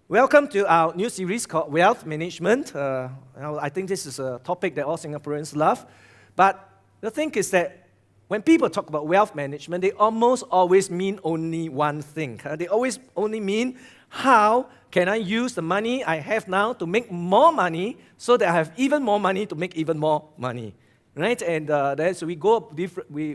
Welcome to our new series called Wealth Management. I think this is a topic that all Singaporeans love. But the thing is that when people talk about wealth management, they almost always mean only one thing. They always only mean, how can I use the money I have now to make more money so that I have even more money to make even more money, right? And so we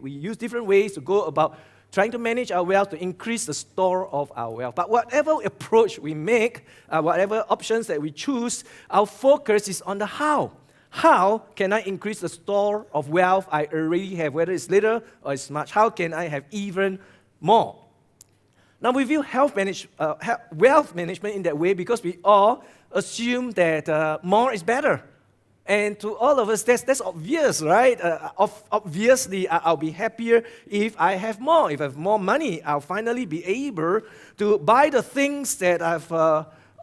use different ways to go about trying to manage our wealth, to increase the store of our wealth. But whatever approach we make, whatever options that we choose, our focus is on the how. How can I increase the store of wealth I already have, whether it's little or it's much? How can I have even more? Now, we view wealth management in that way because we all assume that more is better. And to all of us, that's obvious, right? Obviously, I'll be happier if I have more. If I have more money, I'll finally be able to buy the things that I've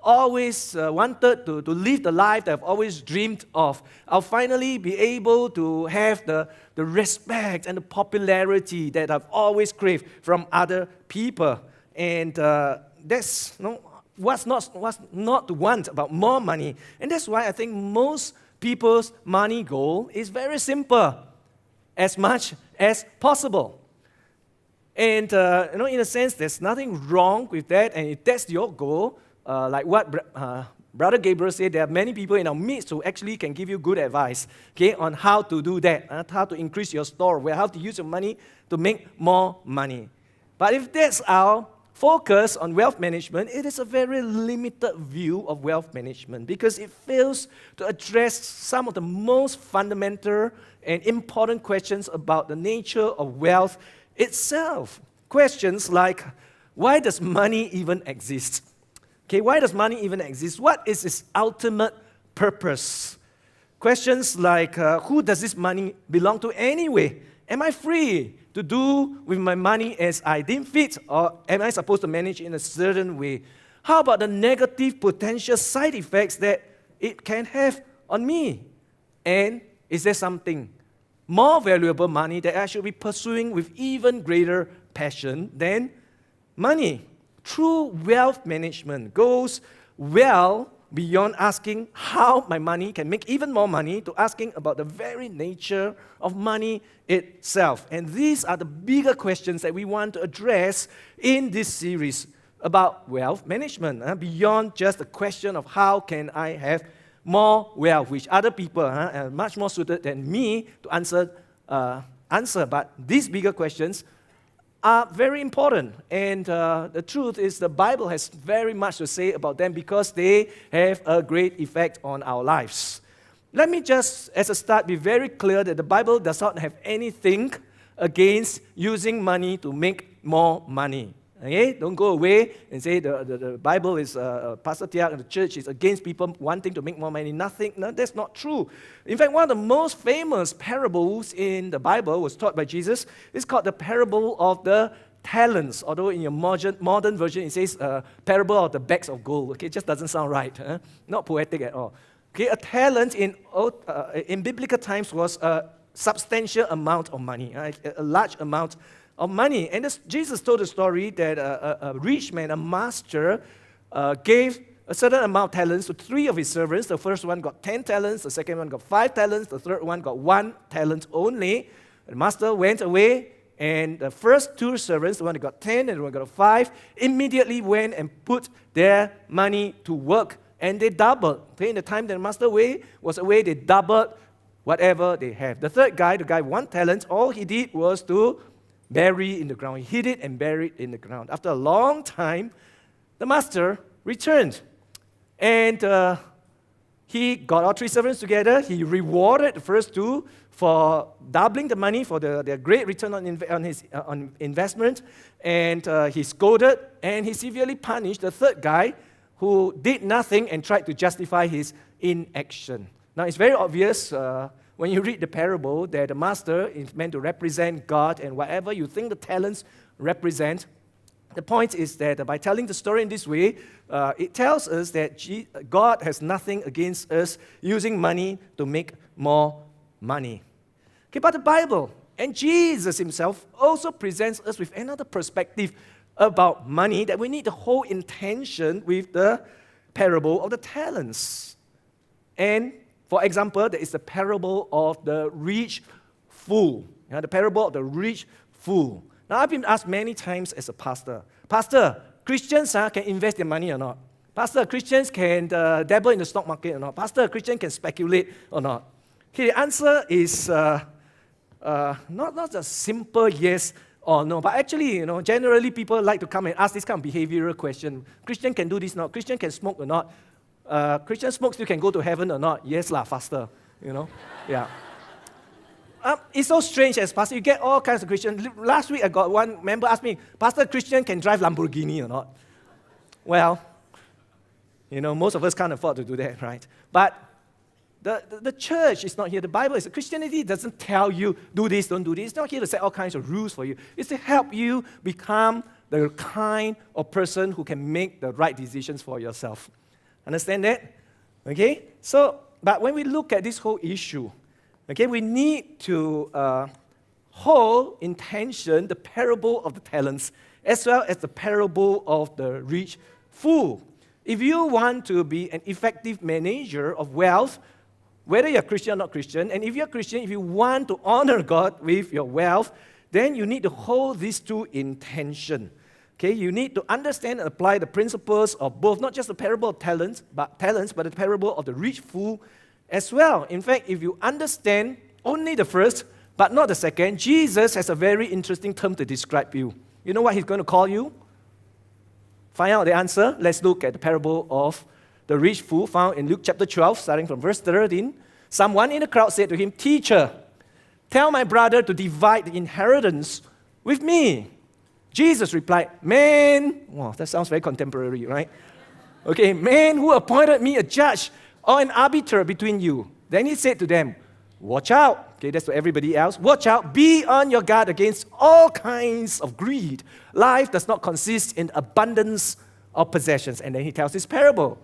always wanted, to live the life that I've always dreamed of. I'll finally be able to have the respect and the popularity that I've always craved from other people. And that's what's not to want about more money. And that's why I think most people's money goal is very simple: as much as possible. And in a sense, there's nothing wrong with that. And if that's your goal, like what Brother Gabriel said, there are many people in our midst who actually can give you good advice, on how to do that, how to increase your store, how to use your money to make more money. But if that's our focus on wealth management, it is a very limited view of wealth management because it fails to address some of the most fundamental and important questions about the nature of wealth itself. Questions like, why does money even exist? Why does money even exist? What is its ultimate purpose? Questions like, who does this money belong to anyway? Am I free to do with my money as I deem fit, or am I supposed to manage in a certain way? How about the negative potential side effects that it can have on me? And is there something more valuable money that I should be pursuing with even greater passion than money? True wealth management goes well beyond asking how my money can make even more money to asking about the very nature of money itself. And these are the bigger questions that we want to address in this series about wealth management, beyond just the question of how can I have more wealth, which other people are much more suited than me to answer. But these bigger questions are very important, and the truth is the Bible has very much to say about them because they have a great effect on our lives. Let me just, as a start, be very clear that the Bible does not have anything against using money to make more money. Okay? Don't go away and say the Bible is, Pastor Tiak and the church is against people wanting to make more money. Nothing, no, that's not true. In fact, one of the most famous parables in the Bible was taught by Jesus. It's called the parable of the talents, although in your modern version it says parable of the bags of gold. Okay, it just doesn't sound right. Not poetic at all. Okay, a talent in biblical times was a substantial amount of money, right? A large amount of money. And Jesus told a story that a rich man, a master, gave a certain amount of talents to 3 of his servants. The first one got 10 talents, the second one got 5 talents, the third one got 1 talent only. The master went away, and the first 2 servants, the one that got 10 and the one that got 5, immediately went and put their money to work, and they doubled. Okay, in the time that the master was away, they doubled whatever they have. The third guy, the guy with 1 talent, all he did was to bury in the ground. He hid it and buried in the ground. After a long time, the master returned. And he got all 3 servants together. He rewarded the first 2 for doubling the money, for their great return on his investment. And he scolded and he severely punished the third guy who did nothing and tried to justify his inaction. Now, it's very obvious when you read the parable that the master is meant to represent God, and whatever you think the talents represent, the point is that by telling the story in this way, it tells us that God has nothing against us using money to make more money. Okay, but the Bible and Jesus himself also presents us with another perspective about money that we need to hold in tension with the parable of the talents. And, for example, there is the parable of the rich fool. The parable of the rich fool. Now, I've been asked many times as a pastor, Pastor, Christians can invest their money or not? Pastor, Christians can dabble in the stock market or not? Pastor, Christians can speculate or not? Okay, the answer is not a simple yes or no, but actually, generally people like to come and ask this kind of behavioral question. Christian can do this or not? Christian can smoke or not? Christian smoke still can go to heaven or not? Yes lah, faster, yeah. It's so strange as pastor, you get all kinds of Christians. Last week I got one member ask me, Pastor, Christian can drive Lamborghini or not? Well, most of us can't afford to do that, right? But the church is not here. The Bible is, Christianity doesn't tell you, do this, don't do this. It's not here to set all kinds of rules for you. It's to help you become the kind of person who can make the right decisions for yourself. Understand that? Okay? So, but when we look at this whole issue, okay, we need to hold in tension the parable of the talents as well as the parable of the rich fool. If you want to be an effective manager of wealth, whether you're Christian or not Christian, and if you're Christian, if you want to honor God with your wealth, then you need to hold these two in tension. Okay, you need to understand and apply the principles of both, not just the parable of talents, but the parable of the rich fool as well. In fact, if you understand only the first, but not the second, Jesus has a very interesting term to describe you. You know what he's going to call you? Find out the answer. Let's look at the parable of the rich fool found in Luke chapter 12, starting from verse 13. Someone in the crowd said to him, Teacher, tell my brother to divide the inheritance with me. Jesus replied, Man, wow, that sounds very contemporary, right? Okay, man who appointed me a judge or an arbiter between you. Then he said to them, Watch out. Okay, that's for everybody else. Watch out. Be on your guard against all kinds of greed. Life does not consist in abundance of possessions. And then he tells this parable.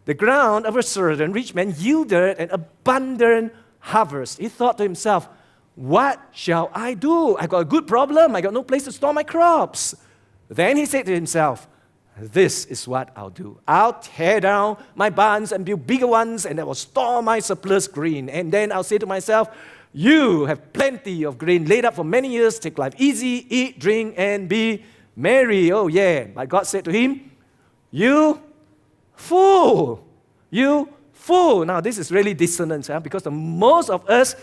The ground of a certain rich man yielded an abundant harvest. He thought to himself, What shall I do? I got a good problem. I got no place to store my crops. Then he said to himself, This is what I'll do. I'll tear down my barns and build bigger ones, and I will store my surplus grain. And then I'll say to myself, You have plenty of grain laid up for many years. Take life easy, eat, drink, and be merry. Oh yeah. But God said to him, You fool. You fool. Now this is really dissonant, because most of us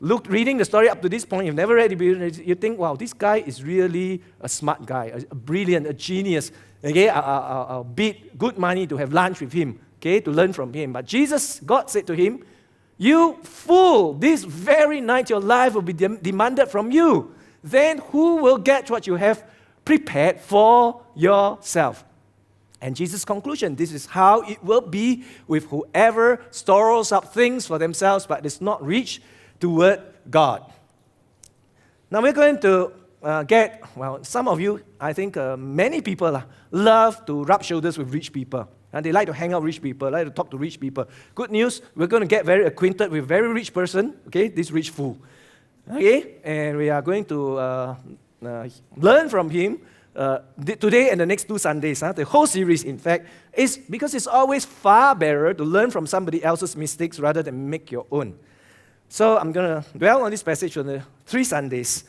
reading the story up to this point, you've never read it, you think, wow, this guy is really a smart guy, a brilliant, a genius. Okay, I'll bid good money to have lunch with him, okay, to learn from him. But God said to him, You fool, this very night your life will be demanded from you. Then who will get what you have prepared for yourself? And Jesus' conclusion, this is how it will be with whoever stores up things for themselves but is not rich toward God. Now we're going to some of you, I think many people love to rub shoulders with rich people. And they like to hang out with rich people, like to talk to rich people. Good news, we're going to get very acquainted with a very rich person, okay, this rich fool. Okay, and we are going to learn from him today and the next 2 Sundays. The whole series, in fact, is because it's always far better to learn from somebody else's mistakes rather than make your own. So I'm going to dwell on this passage for the 3 Sundays.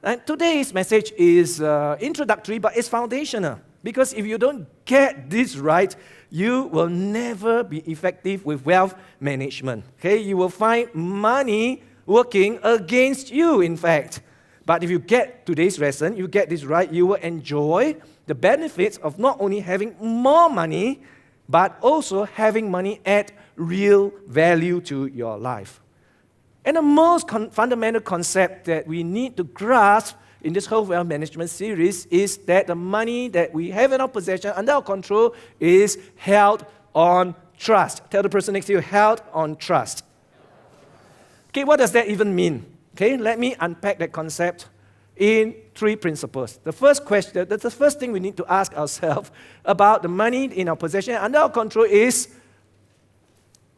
And today's message is introductory, but it's foundational. Because if you don't get this right, you will never be effective with wealth management. Okay, you will find money working against you, in fact. But if you get today's lesson, you get this right, you will enjoy the benefits of not only having more money, but also having money add real value to your life. And the most fundamental concept that we need to grasp in this whole wealth management series is that the money that we have in our possession, under our control, is held on trust. Tell the person next to you, held on trust. Okay, what does that even mean? Okay, let me unpack that concept in 3 principles. The first question, the first thing we need to ask ourselves about the money in our possession under our control is,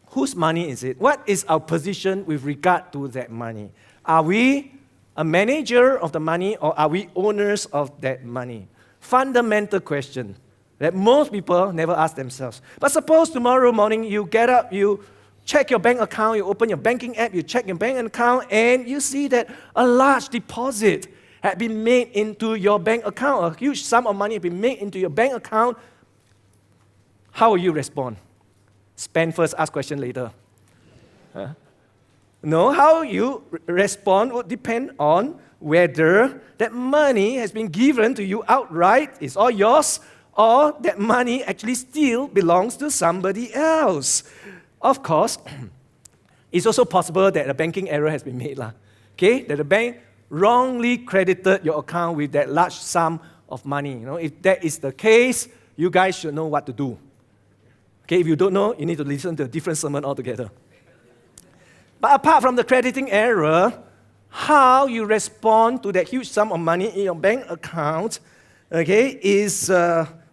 whose money is it? What is our position with regard to that money? Are we a manager of the money or are we owners of that money? Fundamental question. that most people never ask themselves. But suppose tomorrow morning you get up, you check your bank account, you open your banking app, you check your bank account, and you see that a large deposit had been made into your bank account. A huge sum of money had been made into your bank account. How will you respond? Spend first, ask question later. Huh? No, how you respond would depend on whether that money has been given to you outright, it's all yours, or that money actually still belongs to somebody else. Of course, it's also possible that a banking error has been made, okay? That the bank wrongly credited your account with that large sum of money. If that is the case, you guys should know what to do. Okay, if you don't know, you need to listen to a different sermon altogether. But apart from the crediting error, how you respond to that huge sum of money in your bank account, okay,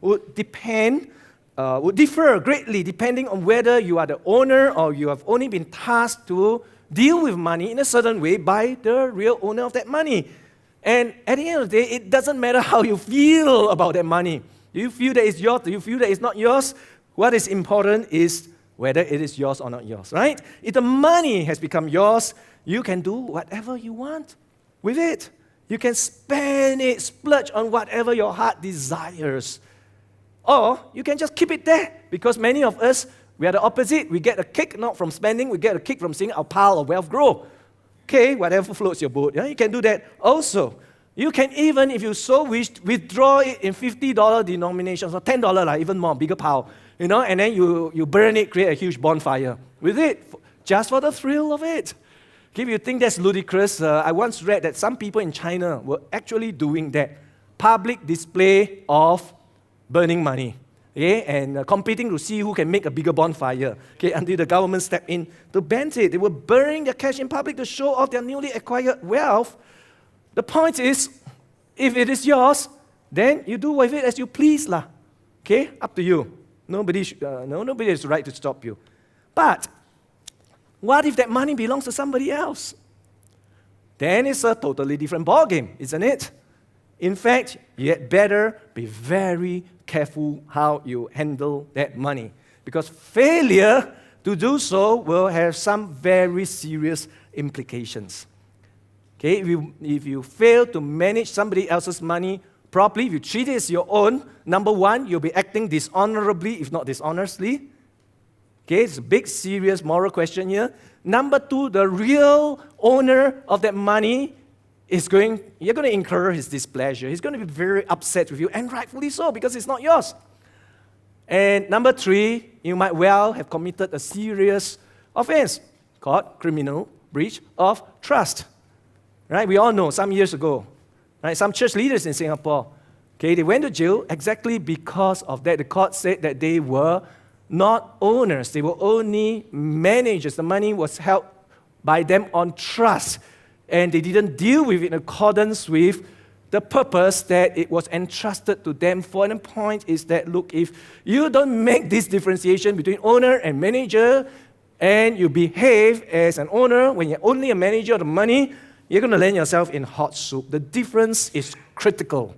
would differ greatly depending on whether you are the owner or you have only been tasked to deal with money in a certain way by the real owner of that money. And at the end of the day, it doesn't matter how you feel about that money. Do you feel that it's yours? Do you feel that it's not yours? What is important is whether it is yours or not yours, right? If the money has become yours, you can do whatever you want with it. You can spend it, splurge on whatever your heart desires. Or you can just keep it there, because many of us, we are the opposite. We get a kick not from spending, we get a kick from seeing our pile of wealth grow. Okay, whatever floats your boat. Yeah? You can do that also. You can even, if you so wish, withdraw it in $50 denominations or $10, even more, bigger pile. And then you burn it, create a huge bonfire with it, just for the thrill of it. Okay, if you think that's ludicrous, I once read that some people in China were actually doing that. Public display of burning money. Okay, and competing to see who can make a bigger bonfire, okay, until the government stepped in to ban it. They were burning their cash in public to show off their newly acquired wealth. The point is, if it is yours, then you do with it as you please. Okay, up to you. Nobody has the right to stop you. But what if that money belongs to somebody else? Then it's a totally different ballgame, isn't it? In fact, you had better be very careful how you handle that money, because failure to do so will have some very serious implications. Okay, if you fail to manage somebody else's money properly, if you treat it as your own, number one, you'll be acting dishonorably, if not dishonestly. Okay, it's a big, serious moral question here. Number two, the real owner of that money you're going to incur his displeasure. He's going to be very upset with you, and rightfully so, because it's not yours. And number three, you might well have committed a serious offense called criminal breach of trust. Right? We all know some years ago, right? Some church leaders in Singapore, okay, they went to jail exactly because of that. The court said that they were not owners. They were only managers. The money was held by them on trust, and they didn't deal with it in accordance with the purpose that it was entrusted to them for. And the point is that, look, if you don't make this differentiation between owner and manager, and you behave as an owner when you're only a manager of the money, you're going to land yourself in hot soup. The difference is critical.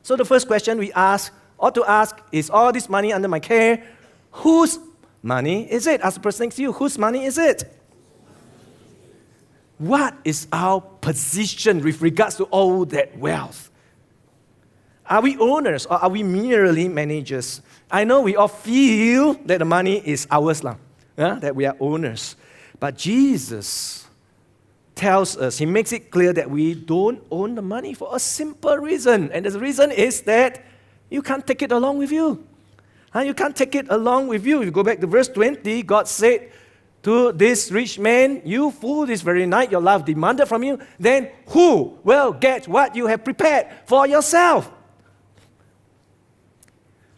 So the first question we ought to ask is, all this money under my care, whose money is it? Ask the person next to you, whose money is it? What is our position with regards to all that wealth? Are we owners or are we merely managers? I know we all feel that the money is ours, that we are owners. But Jesus tells us, he makes it clear that we don't own the money for a simple reason. And the reason is that you can't take it along with you. You can't take it along with you. If you go back to verse 20, God said to this rich man, you fool, this very night your life demanded from you, then who will get what you have prepared for yourself?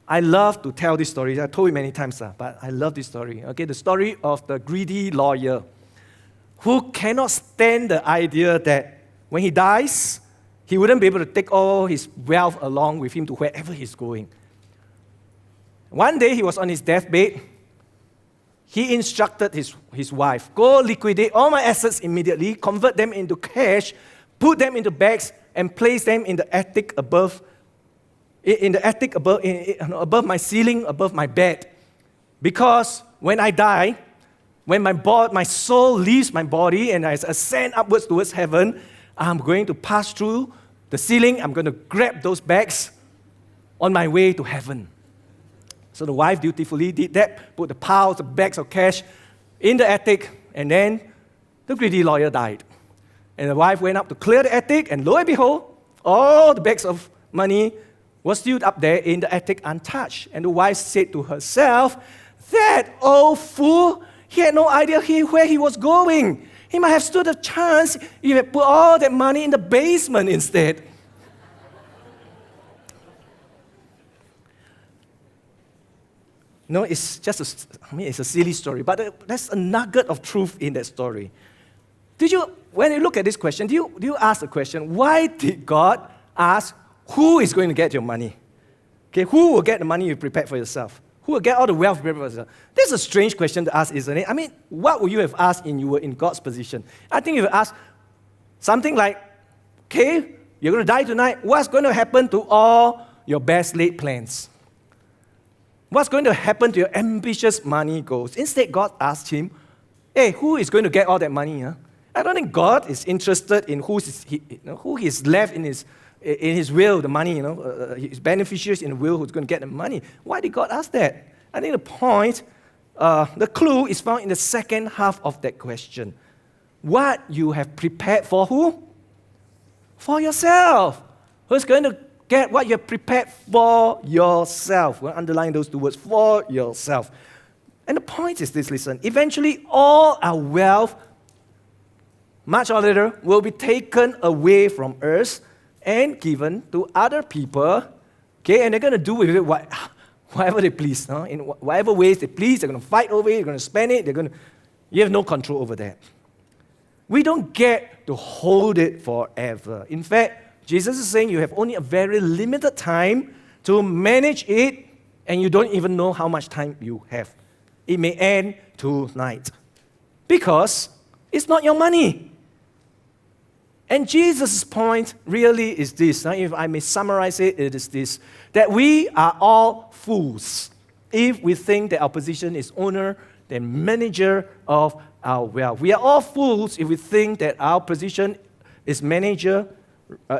I love to tell this story. I told you many times, but I love this story. Okay, the story of the greedy lawyer who cannot stand the idea that when he dies, he wouldn't be able to take all his wealth along with him to wherever he's going. One day, he was on his deathbed. He instructed his wife, go liquidate all my assets immediately, convert them into cash, put them into bags, and place them in the attic above in the attic above my ceiling, above my bed. Because when I die, when my soul leaves my body and I ascend upwards towards heaven, I'm going to pass through the ceiling. I'm going to grab those bags on my way to heaven. So the wife dutifully did that, put the piles, the bags of cash in the attic, and then the greedy lawyer died. And the wife went up to clear the attic, and lo and behold, all the bags of money were still up there in the attic untouched. And the wife said to herself, that old fool, he had no idea where he was going. He might have stood a chance if he had put all that money in the basement instead. No, it's just it's a silly story, but there's a nugget of truth in that story. When you look at this question, do you ask the question, why did God ask who is going to get your money? Okay, who will get the money you prepared for yourself? Who will get all the wealth prepared for yourself? This is a strange question to ask, isn't it? I mean, what would you have asked if you were in God's position? I think you would ask something like, okay, you're going to die tonight. What's going to happen to all your best laid plans? What's going to happen to your ambitious money goals? Instead, God asked him, hey, who is going to get all that money? Huh? I don't think God is interested in who is left in his will, the money, his beneficiaries in the will who's going to get the money. Why did God ask that? I think the point, the clue is found in the second half of that question. What you have prepared for who? For yourself. Who's going to get what you have prepared for yourself? We'll underline those two words, for yourself. And the point is this, listen. Eventually, all our wealth, much or little, will be taken away from us and given to other people, okay? And they're going to do with it whatever they please, in whatever ways they please. They're going to fight over it, they're going to spend it, you have no control over that. We don't get to hold it forever. In fact, Jesus is saying you have only a very limited time to manage it, and you don't even know how much time you have. It may end tonight because it's not your money. And Jesus' point really is this, if I may summarize it, it is this, that we are all fools if we think that our position is owner than manager of our wealth. We are all fools if we think that our position is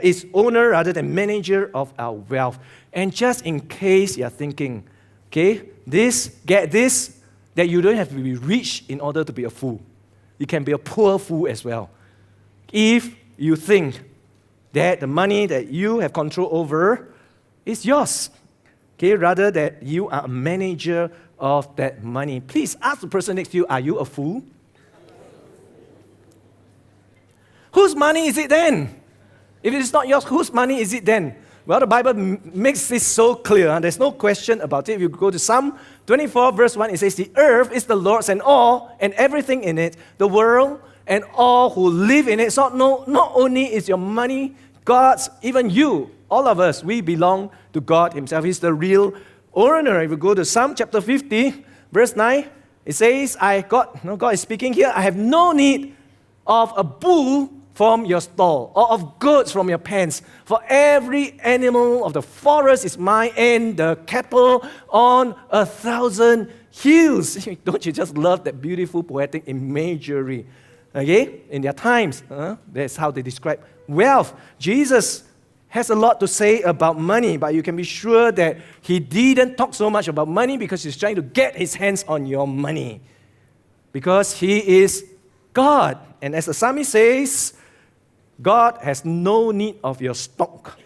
is owner rather than manager of our wealth. And just in case you're thinking, okay, get this, that you don't have to be rich in order to be a fool. You can be a poor fool as well. If you think that the money that you have control over is yours, okay, rather that you are a manager of that money. Please ask the person next to you, are you a fool? Whose money is it then? If it is not yours, whose money is it then? Well, the Bible makes this so clear. There's no question about it. If you go to Psalm 24, verse 1, it says, the earth is the Lord's and all, and everything in it, the world and all who live in it. So not only is your money God's, even you, all of us, we belong to God himself. He's the real owner. If you go to Psalm chapter 50, verse 9, it says, God is speaking here, I have no need of a bull from your stall, or of goats from your pens. For every animal of the forest is mine, and the cattle on 1,000 hills. Don't you just love that beautiful poetic imagery? Okay, in their times, that's how they describe wealth. Jesus has a lot to say about money, but you can be sure that he didn't talk so much about money because he's trying to get his hands on your money. Because he is God. And as the psalmist says, God has no need of your stock.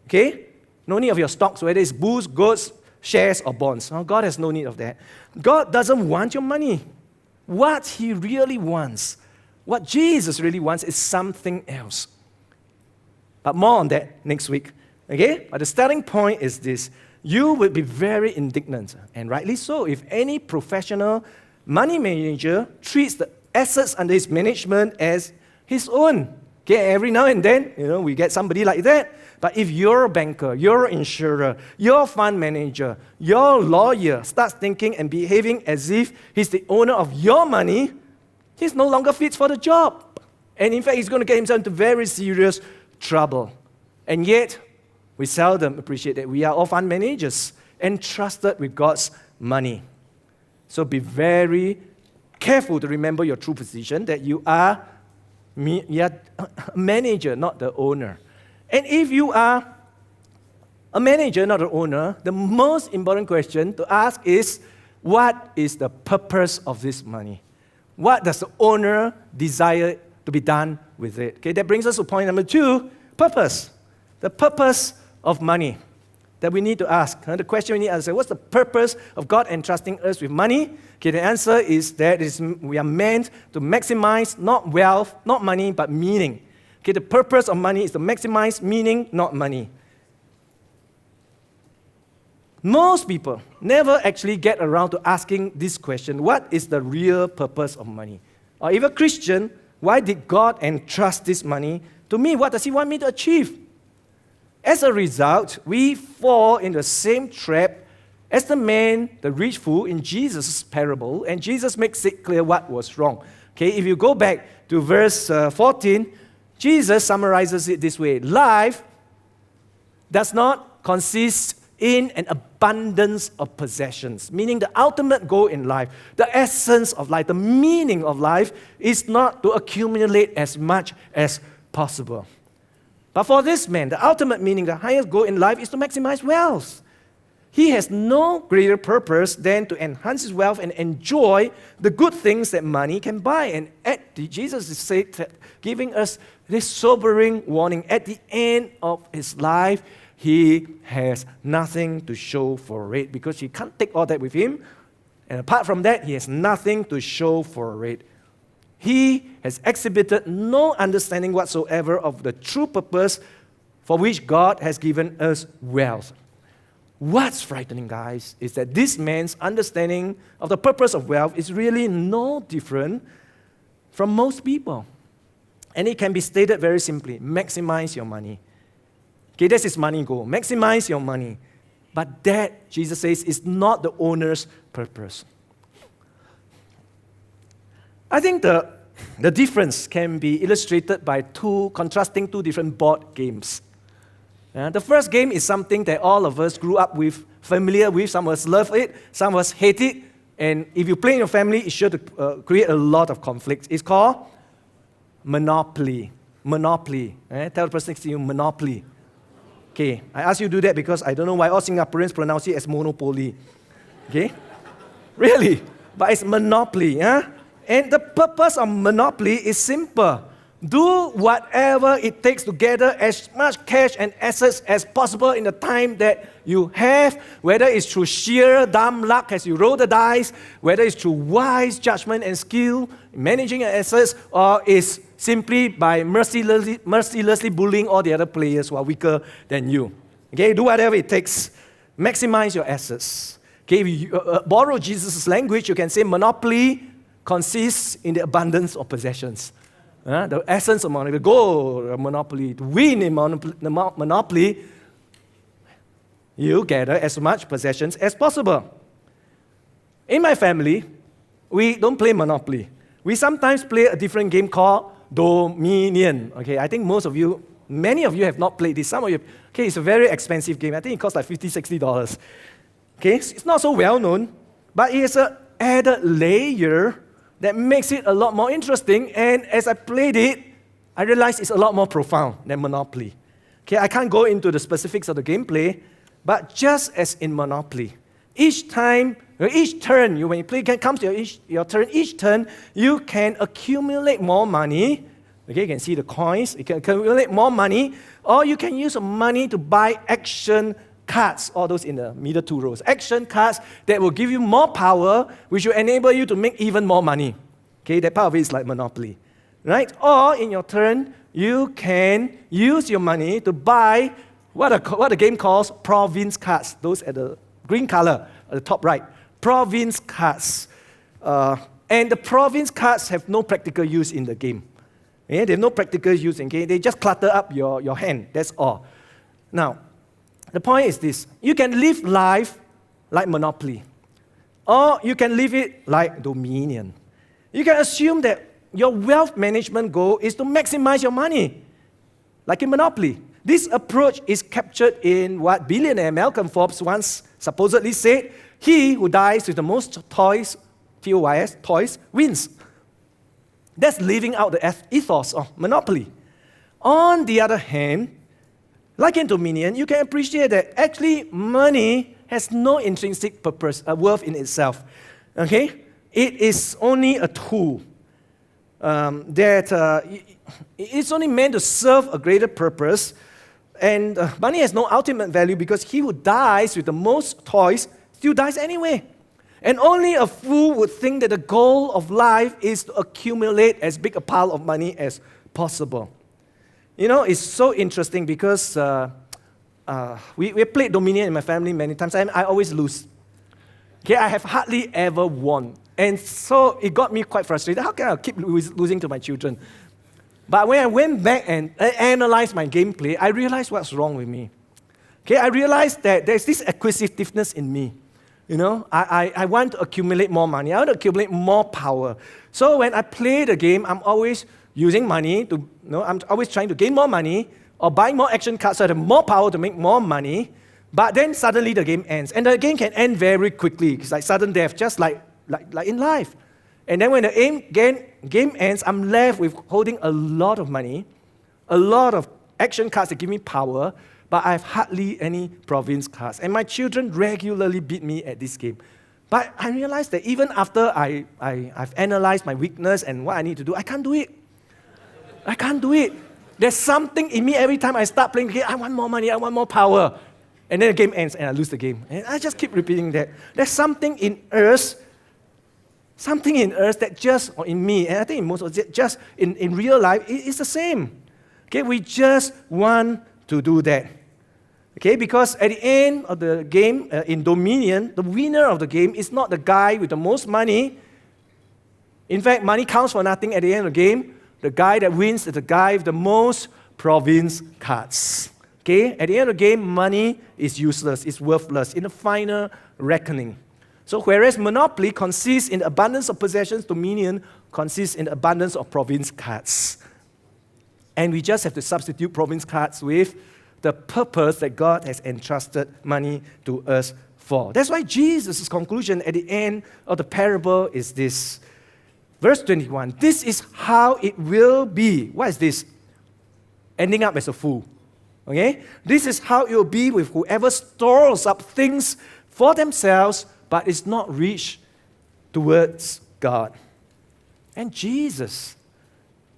Okay? No need of your stocks, whether it's bulls, goats, shares, or bonds. God has no need of that. God doesn't want your money. What he really wants, what Jesus really wants, is something else. But more on that next week. Okay? But the starting point is this. You would be very indignant, and rightly so, if any professional money manager treats the assets under his management as his own. Okay, every now and then, we get somebody like that. But if your banker, your insurer, your fund manager, your lawyer starts thinking and behaving as if he's the owner of your money, he's no longer fit for the job. And in fact, he's going to get himself into very serious trouble. And yet, we seldom appreciate that we are all fund managers entrusted with God's money. So be very careful to remember your true position, that you are a manager, not the owner. And if you are a manager, not the owner, the most important question to ask is, what is the purpose of this money? What does the owner desire to be done with it? Okay, that brings us to point number 2, purpose. The purpose of money that we need to ask. The question we need to answer, what's the purpose of God entrusting us with money? Okay, the answer is that we are meant to maximize not wealth, not money, but meaning. Okay, the purpose of money is to maximize meaning, not money. Most people never actually get around to asking this question, what is the real purpose of money? Or if a Christian, why did God entrust this money to me? What does He want me to achieve? As a result, we fall in the same trap as the man, the rich fool, in Jesus' parable, and Jesus makes it clear what was wrong. Okay, if you go back to verse 14, Jesus summarizes it this way: life does not consist in an abundance of possessions, meaning the ultimate goal in life, the essence of life, the meaning of life is not to accumulate as much as possible. But for this man, the ultimate meaning, the highest goal in life is to maximize wealth. He has no greater purpose than to enhance his wealth and enjoy the good things that money can buy. And Jesus is giving us this sobering warning. At the end of his life, he has nothing to show for it because he can't take all that with him. And apart from that, he has nothing to show for it. He has exhibited no understanding whatsoever of the true purpose for which God has given us wealth. What's frightening, guys, is that this man's understanding of the purpose of wealth is really no different from most people. And it can be stated very simply: maximize your money. Okay, that's his money goal. Maximize your money. But that, Jesus says, is not the owner's purpose. I think the difference can be illustrated by contrasting two different board games. The first game is something that all of us grew up with, familiar with. Some of us love it, some of us hate it. And if you play in your family, it's sure to create a lot of conflicts. It's called Monopoly. Monopoly. Tell the person next to you, Monopoly. Okay, I ask you to do that because I don't know why all Singaporeans pronounce it as Monopoly. Okay? Really? But it's Monopoly. And the purpose of Monopoly is simple. Do whatever it takes to gather as much cash and assets as possible in the time that you have, whether it's through sheer dumb luck as you roll the dice, whether it's through wise judgment and skill in managing your assets, or is simply by mercilessly bullying all the other players who are weaker than you. Okay, do whatever it takes. Maximize your assets. Okay, if you borrow Jesus' language, you can say monopoly consists in the abundance of possessions. The essence of monopoly, the goal of monopoly, to win in monopoly, you gather as much possessions as possible. In my family, we don't play monopoly. We sometimes play a different game called Dominion. Okay, I think many of you have not played this. Some of you, okay, it's a very expensive game. I think it costs like $50, $60. Okay, it's not so well known, but it is an added layer that makes it a lot more interesting. And as I played it, I realized it's a lot more profound than Monopoly. Okay, I can't go into the specifics of the gameplay, but just as in Monopoly, each turn, when you play, comes to your turn, each turn, you can accumulate more money. Okay, you can see the coins. You can accumulate more money, or you can use money to buy action cards, all those in the middle two rows. Action cards that will give you more power, which will enable you to make even more money. Okay, that part of it is like Monopoly, right? Or in your turn, you can use your money to buy what the game calls province cards. Those at the green color at the top right. Province cards. And the province cards have no practical use in the game. Yeah, they have no practical use in the game. They just clutter up your hand. That's all. Now, the point is this: you can live life like Monopoly, or you can live it like Dominion. You can assume that your wealth management goal is to maximize your money, like in Monopoly. This approach is captured in what billionaire Malcolm Forbes once supposedly said: he who dies with the most toys, T-O-Y-S, toys, wins. That's leaving out the ethos of monopoly. On the other hand, like in Dominion, you can appreciate that actually money has no intrinsic purpose, worth in itself. Okay? It is only a tool it's only meant to serve a greater purpose. And money has no ultimate value because he who dies with the most toys still dies anyway. And only a fool would think that the goal of life is to accumulate as big a pile of money as possible. You know, it's so interesting because we played Dominion in my family many times, and I always lose. Okay, I have hardly ever won. And so it got me quite frustrated. How can I keep losing to my children? But when I went back and analyzed my gameplay, I realized what's wrong with me. Okay, I realized that there's this acquisitiveness in me. You know, I want to accumulate more money. I want to accumulate more power. So when I play the game, I'm always using money to, I'm always trying to gain more money or buying more action cards so I have more power to make more money. But then suddenly the game ends. And the game can end very quickly. It's like sudden death, just like in life. And then when the game ends, I'm left with holding a lot of money, a lot of action cards that give me power, but I have hardly any province cards. And my children regularly beat me at this game. But I realized that even after I've analyzed my weakness and what I need to do, I can't do it. I can't do it. There's something in me every time I start playing the game, I want more money, I want more power. And then the game ends and I lose the game. And I just keep repeating that. There's something in us that just, or in me, and I think in most of it, just in real life, it's the same. Okay, we just want to do that. Okay, because at the end of the game, in Dominion, the winner of the game is not the guy with the most money. In fact, money counts for nothing at the end of the game. The guy that wins is the guy with the most province cards. Okay, at the end of the game, money is useless, it's worthless in the final reckoning. So whereas Monopoly consists in the abundance of possessions, Dominion consists in the abundance of province cards. And we just have to substitute province cards with the purpose that God has entrusted money to us for. That's why Jesus' conclusion at the end of the parable is this. Verse 21, this is how it will be. What is this? Ending up as a fool. Okay? This is how it will be with whoever stores up things for themselves but is not rich towards God. And Jesus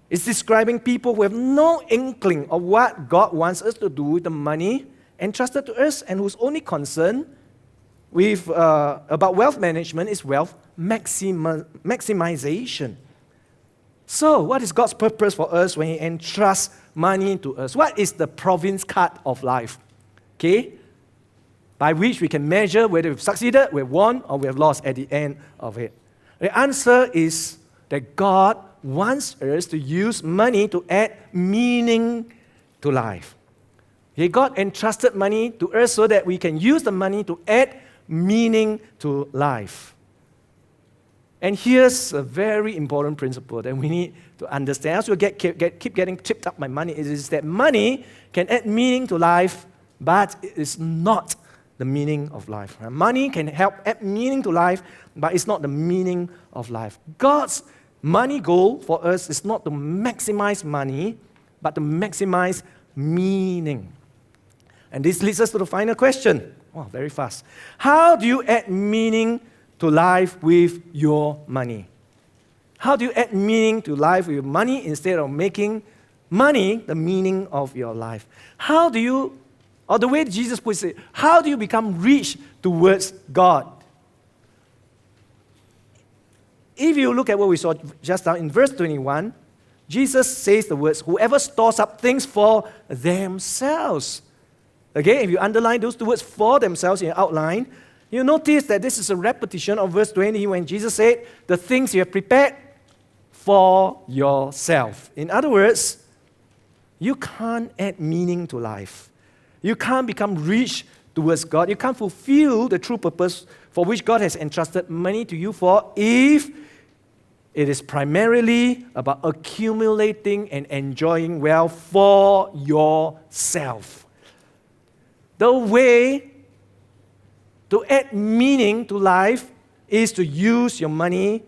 is describing people who have no inkling of what God wants us to do with the money entrusted to us and whose only concern with about wealth management is wealth maximization. So, what is God's purpose for us when He entrusts money to us? What is the province card of life? Okay? By which we can measure whether we've succeeded, we've won, or we have lost at the end of it. The answer is that God wants us to use money to add meaning to life. Okay? God entrusted money to us so that we can use the money to add meaning to life. And here's a very important principle that we need to understand. As we keep getting tripped up by money, it is that money can add meaning to life, but it is not the meaning of life. Money can help add meaning to life, but it's not the meaning of life. God's money goal for us is not to maximize money, but to maximize meaning. And this leads us to the final question. Wow, very fast. How do you add meaning to life with your money? How do you add meaning to life with your money instead of making money the meaning of your life? How do you, or the way Jesus puts it, how do you become rich towards God? If you look at what we saw just now in verse 21, Jesus says the words, whoever stores up things for themselves. Okay, if you underline those two words, for themselves, in your outline, you notice that this is a repetition of verse 20 when Jesus said, the things you have prepared for yourself. In other words, you can't add meaning to life. You can't become rich towards God. You can't fulfill the true purpose for which God has entrusted money to you for if It is primarily about accumulating and enjoying wealth for yourself. The way to add meaning to life is to use your money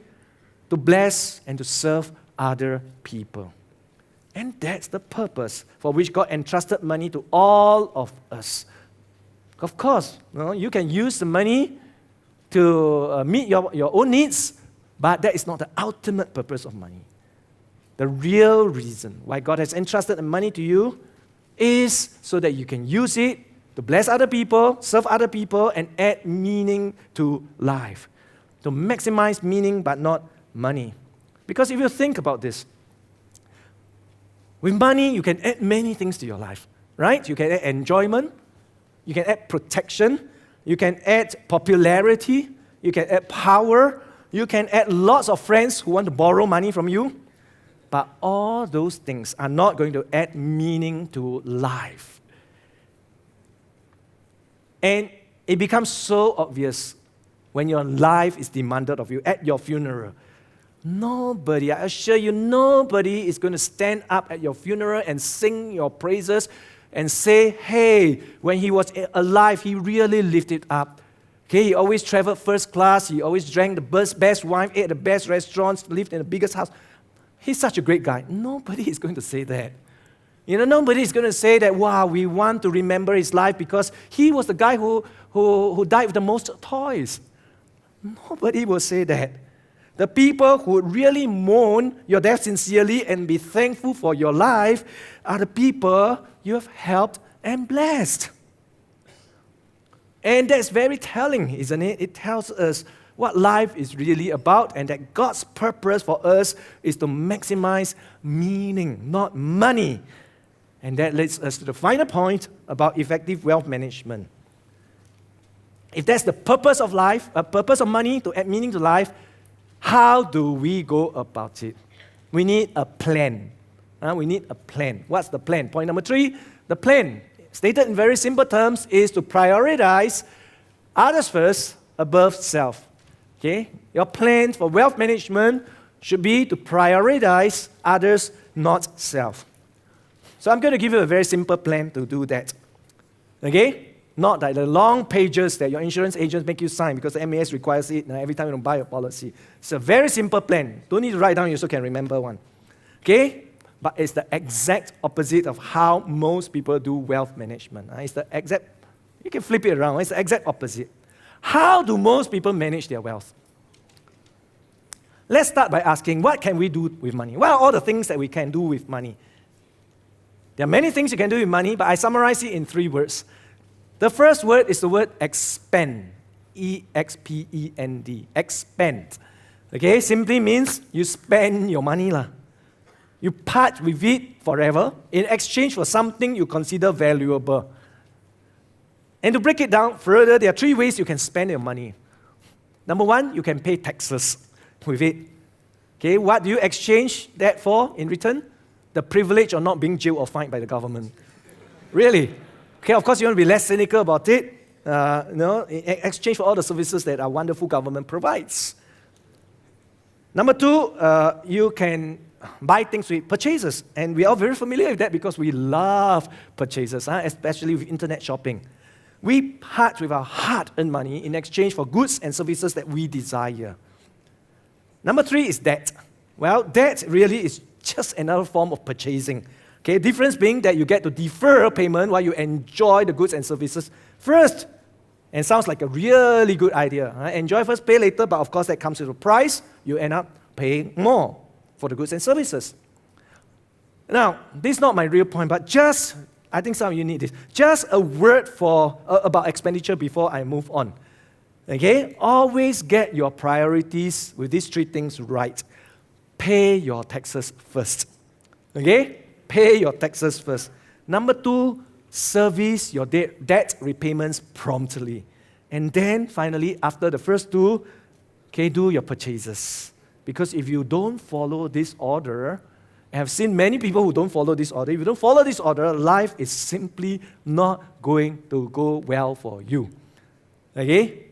to bless and to serve other people. And that's the purpose for which God entrusted money to all of us. Of course, you can use the money to meet your own needs, but that is not the ultimate purpose of money. The real reason why God has entrusted the money to you is so that you can use it to bless other people, serve other people, and add meaning to life. To maximize meaning, but not money. Because if you think about this, with money, you can add many things to your life, right? You can add enjoyment, you can add protection, you can add popularity, you can add power, you can add lots of friends who want to borrow money from you. But all those things are not going to add meaning to life. And it becomes so obvious when your life is demanded of you at your funeral. Nobody, I assure you, nobody is going to stand up at your funeral and sing your praises and say, hey, when he was alive, he really lived it up. Okay, he always traveled first class, he always drank the best wine, ate at the best restaurants, lived in the biggest house. He's such a great guy. Nobody is going to say that. Nobody is going to say that, wow, we want to remember his life because he was the guy who died with the most toys. Nobody will say that. The people who would really mourn your death sincerely and be thankful for your life are the people you have helped and blessed. And that's very telling, isn't it? It tells us what life is really about and that God's purpose for us is to maximize meaning, not money. And that leads us to the final point about effective wealth management. If that's the purpose of life, a purpose of money to add meaning to life, how do we go about it? We need a plan. We need a plan. What's the plan? Point number 3, the plan, stated in very simple terms, is to prioritize others first above self. Okay? Your plan for wealth management should be to prioritize others, not self. So I'm going to give you a very simple plan to do that. Okay? Not like the long pages that your insurance agents make you sign because the MAS requires it every time you buy a policy. It's a very simple plan. Don't need to write down, you also can remember one. Okay? But it's the exact opposite of how most people do wealth management. It's the exact, you can flip it around, it's the exact opposite. How do most people manage their wealth? Let's start by asking, what can we do with money? What are all the things that we can do with money? There are many things you can do with money, but I summarize it in 3 words. The first word is the word expend. E-X-P-E-N-D. Expend. Okay, simply means you spend your money. You part with it forever in exchange for something you consider valuable. And to break it down further, there are 3 ways you can spend your money. Number 1, you can pay taxes with it. Okay, what do you exchange that for in return? The privilege of not being jailed or fined by the government. Really? Okay, of course you want to be less cynical about it, in exchange for all the services that our wonderful government provides. Number 2, you can buy things with purchases. And we are very familiar with that because we love purchases, especially with internet shopping. We part with our hard-earned money in exchange for goods and services that we desire. Number 3 is debt. Well, debt really is just another form of purchasing. Okay, difference being that you get to defer payment while you enjoy the goods and services first. And sounds like a really good idea. Enjoy first, pay later, but of course that comes with a price. You end up paying more for the goods and services. Now, this is not my real point, but I think some of you need this. Just a word about expenditure before I move on. Okay, always get your priorities with these 3 things right. Pay your taxes first. Okay? Pay your taxes first. Number 2, service your debt repayments promptly. And then finally, after the first 2, okay, do your purchases. Because if you don't follow this order, I have seen many people who don't follow this order. If you don't follow this order, life is simply not going to go well for you. Okay?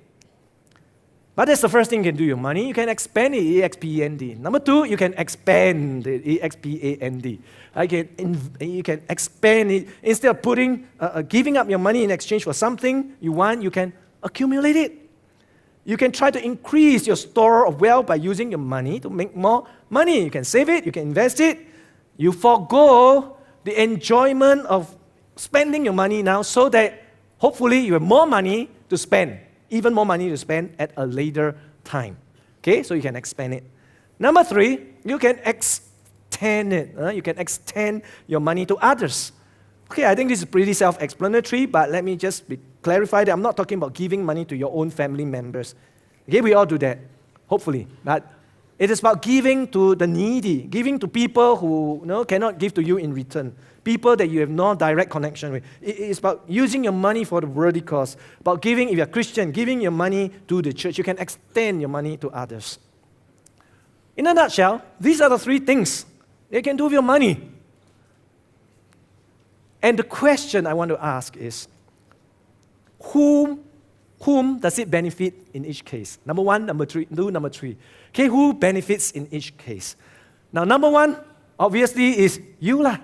But that's the first thing you can do with your money. You can expand it, E-X-P-E-N-D. Number two, you can expand it, E-X-P-A-N-D. You can expand it. Instead of giving up your money in exchange for something you want, you can accumulate it. You can try to increase your store of wealth by using your money to make more money. You can save it, you can invest it. You forego the enjoyment of spending your money now so that hopefully you have more money to spend, even more money to spend at a later time. Okay, so you can expand it. Number three, you can extend it. You can extend your money to others. Okay, I think this is pretty self-explanatory, but let me just clarify that I'm not talking about giving money to your own family members. Okay, we all do that, hopefully. But it is about giving to the needy, giving to people who cannot give to you in return, people that you have no direct connection with. It's about using your money for the worthy cause, about giving, if you're a Christian, giving your money to the church. You can extend your money to others. In a nutshell, these are the three things you can do with your money. And the question I want to ask is, whom does it benefit in each case? Number one, number three. Okay, who benefits in each case? Now, number one, obviously, is you lah,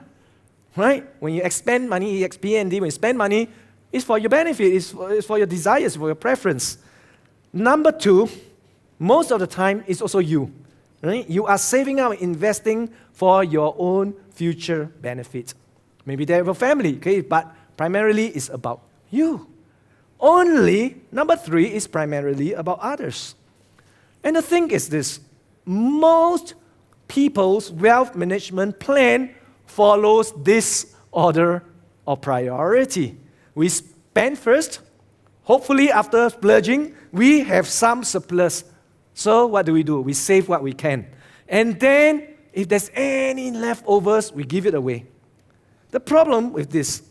right? When you expend money, EXPND, when you spend money, it's for your benefit, it's for your desires, for your preference. Number two, most of the time, it's also you, right? You are saving up, investing for your own future benefit. Maybe they have a family, okay, but primarily it's about you. Only, number three, is primarily about others. And the thing is this, most people's wealth management plan follows this order of priority. We spend first, hopefully after splurging, we have some surplus. So what do? We save what we can. And then, if there's any leftovers, we give it away. The problem with this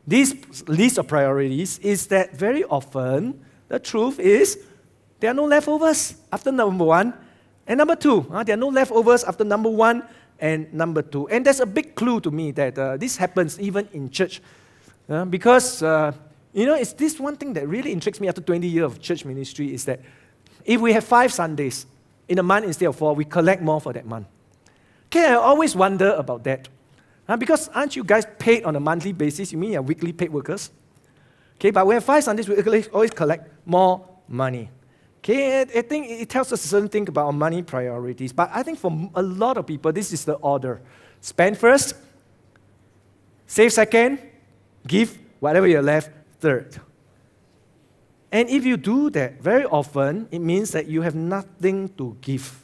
list of priorities is that very often the truth is there are no leftovers after number one and number two. There are no leftovers after number one and number two. And that's a big clue to me that this happens even in church. Because, it's this one thing that really intrigues me after 20 years of church ministry is that if we have 5 Sundays in a month instead of 4, we collect more for that month. Okay, I always wonder about that. Because aren't you guys paid on a monthly basis? You mean you're weekly paid workers? Okay, but we have 5 Sundays, we always collect more money. Okay, I think it tells us a certain thing about our money priorities. But I think for a lot of people, this is the order. Spend first, save second, give whatever you're left third. And if you do that, very often, it means that you have nothing to give.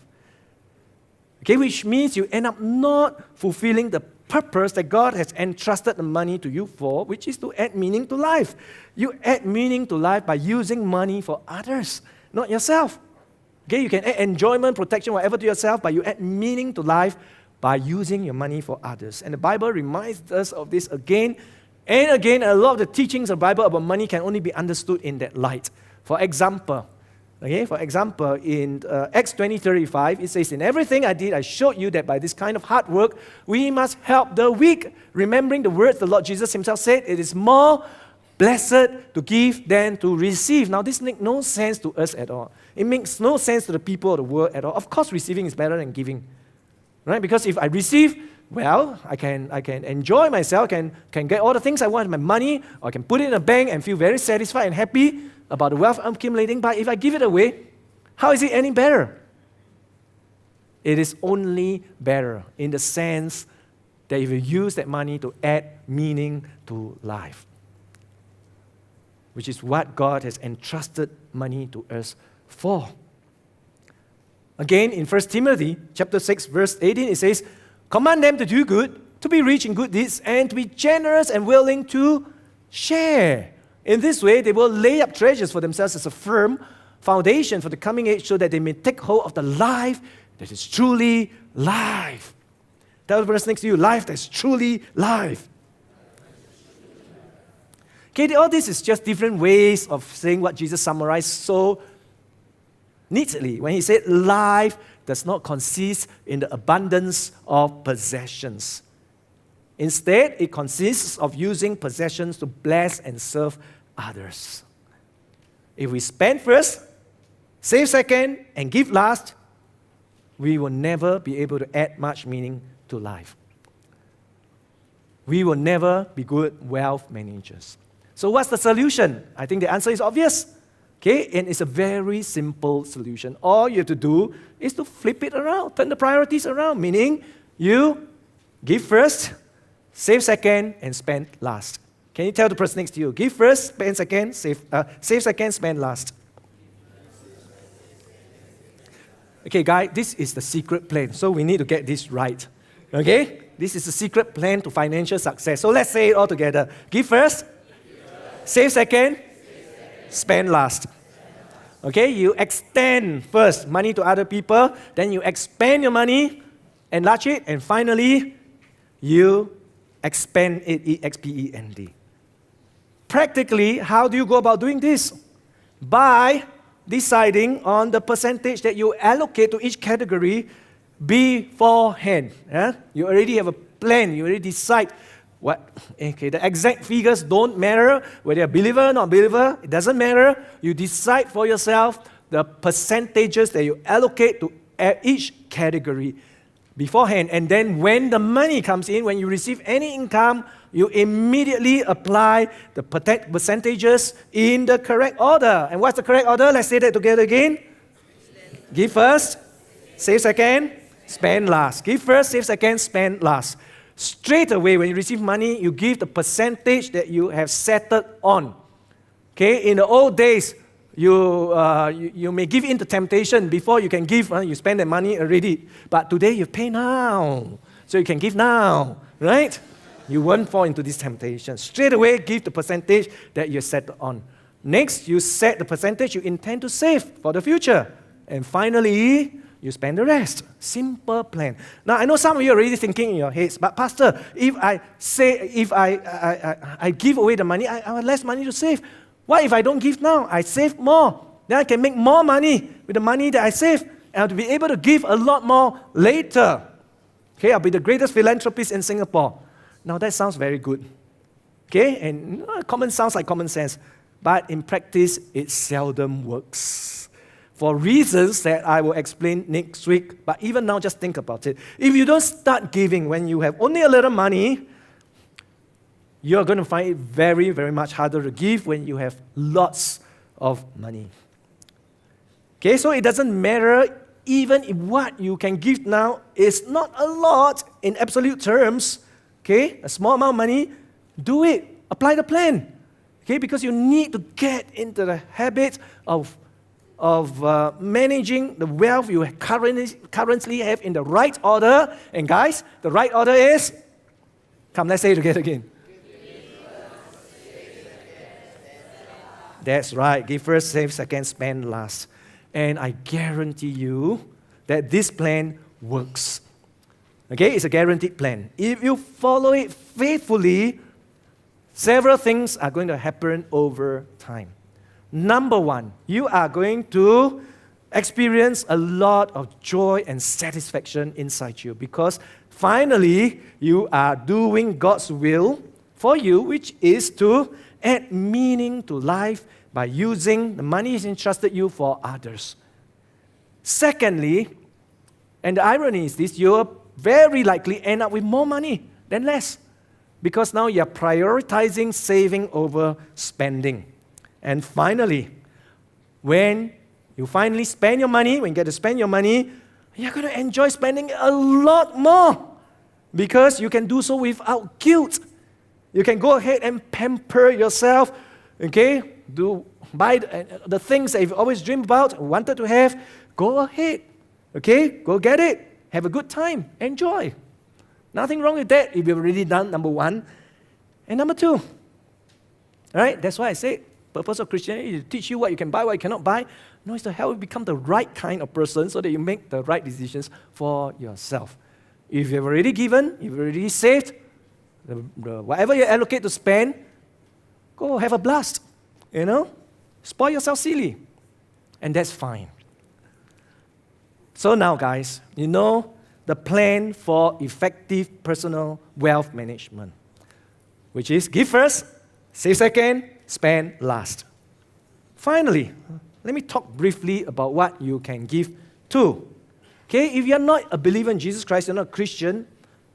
Okay, which means you end up not fulfilling the purpose that God has entrusted the money to you for, which is to add meaning to life. You add meaning to life by using money for others, not yourself. Okay, you can add enjoyment, protection, whatever to yourself, but you add meaning to life by using your money for others. And the Bible reminds us of this again and again. A lot of the teachings of the Bible about money can only be understood in that light. For example, in Acts 20:35, it says, "In everything I did, I showed you that by this kind of hard work, we must help the weak." Remembering the words the Lord Jesus himself said, "It is more blessed to give than to receive." Now, this makes no sense to us at all. It makes no sense to the people of the world at all. Of course, receiving is better than giving, right? Because if I receive, well, I can enjoy myself, can get all the things I want with my money, or I can put it in a bank and feel very satisfied and happy about the wealth I'm accumulating. But if I give it away, how is it any better? It is only better in the sense that if you use that money to add meaning to life, which is what God has entrusted money to us for. Again, in 1 Timothy chapter 6, verse 18, it says, "Command them to do good, to be rich in good deeds, and to be generous and willing to share. In this way, they will lay up treasures for themselves as a firm foundation for the coming age, so that they may take hold of the life that is truly life." Tell the person next to you, life that's truly life. Okay, all this is just different ways of saying what Jesus summarized so neatly when he said life does not consist in the abundance of possessions. Instead, it consists of using possessions to bless and serve others. If we spend first, save second, and give last, we will never be able to add much meaning to life. We will never be good wealth managers. So what's the solution? I think the answer is obvious. Okay, and it's a very simple solution. All you have to do is to flip it around, turn the priorities around, meaning you give first, save second, and spend last. Can you tell the person next to you, give first, spend second, save second, spend last. Okay, guys, this is the secret plan, so we need to get this right. Okay? This is the secret plan to financial success. So let's say it all together. Give first, save second, spend last. Okay, you extend first money to other people, then you expand your money, enlarge it, and finally, you expand it, E-X-P-E-N-D. Practically, how do you go about doing this? By deciding on the percentage that you allocate to each category beforehand. Yeah? You already have a plan, you already decide what. Okay, the exact figures don't matter, whether you're a believer or not a believer, it doesn't matter. You decide for yourself the percentages that you allocate to each category beforehand. And then when the money comes in, when you receive any income, you immediately apply the percentages in the correct order. And what's the correct order? Let's say that together again. Give first, save second, spend last. Give first, save second, spend last. Straight away, when you receive money, you give the percentage that you have settled on. Okay, in the old days, you may give in to temptation before you can give. You spend the money already. But today, you pay now. So you can give now, right? You won't fall into this temptation. Straight away, give the percentage that you settled on. Next, you set the percentage you intend to save for the future. And finally, you spend the rest. Simple plan. Now, I know some of you are already thinking in your heads, but Pastor, if I give away the money, I have less money to save. What if I don't give now? I save more. Then I can make more money with the money that I save, and I'll be able to give a lot more later. Okay, I'll be the greatest philanthropist in Singapore. Now, that sounds very good. Okay, and sounds like common sense, but in practice, it seldom works. For reasons that I will explain next week, but even now, just think about it. If you don't start giving when you have only a little money, you're going to find it very, very much harder to give when you have lots of money. Okay, so it doesn't matter even if what you can give now is not a lot in absolute terms. Okay, a small amount of money, do it. Apply the plan. Okay, because you need to get into the habit of managing the wealth you currently have in the right order. And guys, the right order is, come, let's say it together again. That's right. Give first, save second, spend last. And I guarantee you that this plan works. Okay, it's a guaranteed plan. If you follow it faithfully, several things are going to happen over time. Number one, you are going to experience a lot of joy and satisfaction inside you because finally you are doing God's will for you, which is to add meaning to life by using the money He's entrusted you for others. Secondly, and the irony is this, you'll very likely end up with more money than less because now you're prioritizing saving over spending. And finally, when you finally spend your money, when you get to spend your money, you're going to enjoy spending a lot more because you can do so without guilt. You can go ahead and pamper yourself, okay? Buy the things that you've always dreamed about, wanted to have. Go ahead, okay? Go get it. Have a good time. Enjoy. Nothing wrong with that if you've already done number one and number two. All right? That's why I say purpose of Christianity is to teach you what you can buy, what you cannot buy. No, it's to help you become the right kind of person so that you make the right decisions for yourself. If you've already given, you've already saved, whatever you allocate to spend, go have a blast. Spoil yourself silly. And that's fine. So now, guys, you know the plan for effective personal wealth management, which is give first, save second, spend last. Finally, let me talk briefly about what you can give to. Okay, if you're not a believer in Jesus Christ, you're not a Christian,